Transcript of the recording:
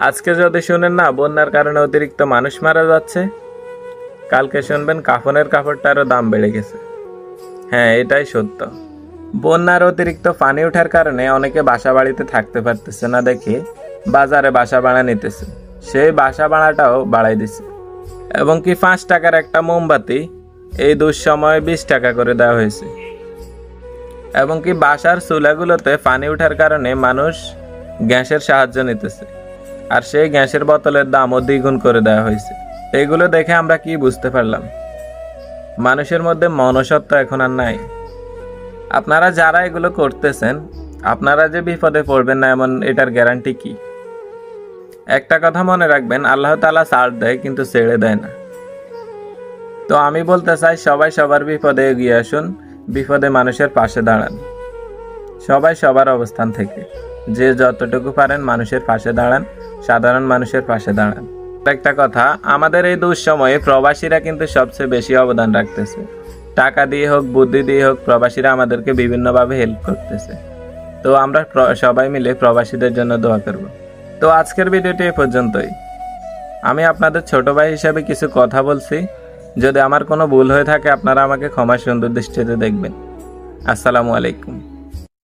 আজকে যদি শুনেন না বন্যার কারণে অতিরিক্ত মানুষ মারা যাচ্ছে, কালকে শুনবেন কাফনের কাপড়টারও দাম বেড়ে গেছে। হ্যাঁ, এটাই সত্য। বন্যার অতিরিক্ত পানি ওঠার কারণে অনেকে বাসা বাড়িতে থাকতে পারতেছে না দেখে বাজারে বাসা ভাড়া নিতেছে। সেই বাসা ভাড়াটাও বাড়াই দিছে, এবং কি 5 টাকার একটা মোমবাতি এই দুঃসময়ে 20 টাকা করে দেওয়া হয়েছে। এবং কি বাসার চুলাগুলোতে পানি ওঠার কারণে মানুষ গ্যাসের সাহায্য নিতেছে, আর সেই গ্যাসের বোতলের দামও দ্বিগুণ করে দেওয়া হয়েছে। এগুলো দেখে আমরা কি বুঝতে পারলাম? মানুষের মধ্যে মনুষ্যত্ব এখন আর নাই। আপনারা যারা এগুলো করতেছেন, আপনারা যে বিপদে পড়বেন না এমন এটার গ্যারান্টি কি? একটা কথা মনে রাখবেন, আল্লাহ তাআলা ছাড় দেয় কিন্তু ছেড়ে দেয় না। তো আমি বলতে চাই, সবাই সবার বিপদে এগিয়ে আসুন, বিপদে মানুষের পাশে দাঁড়ান। সবাই সবার অবস্থান থেকে যে যতটুকু পারেন মানুষের পাশে দাঁড়ান, সাধারণ মানুষের পাশে দাঁড়ান। একটা কথা, আমাদের এই দুঃসময়ে প্রবাসীরা কিন্তু সবচেয়ে বেশি অবদান রাখতেছে। টাকা দিয়ে হোক, বুদ্ধি দিয়ে হোক, প্রবাসীরা আমাদেরকে বিভিন্নভাবে হেল্প করতেছে। তো আমরা সবাই মিলে প্রবাসীদের জন্য দোয়া করব। তো আজকের ভিডিওটি এ পর্যন্তই। আমি আপনাদের ছোট ভাই হিসাবে কিছু কথা বলছি। যদি আমার কোনো ভুল হয়ে থাকে আপনারা আমাকে ক্ষমা সুন্দর দৃষ্টিতে দেখবেন। আসসালামু আলাইকুম।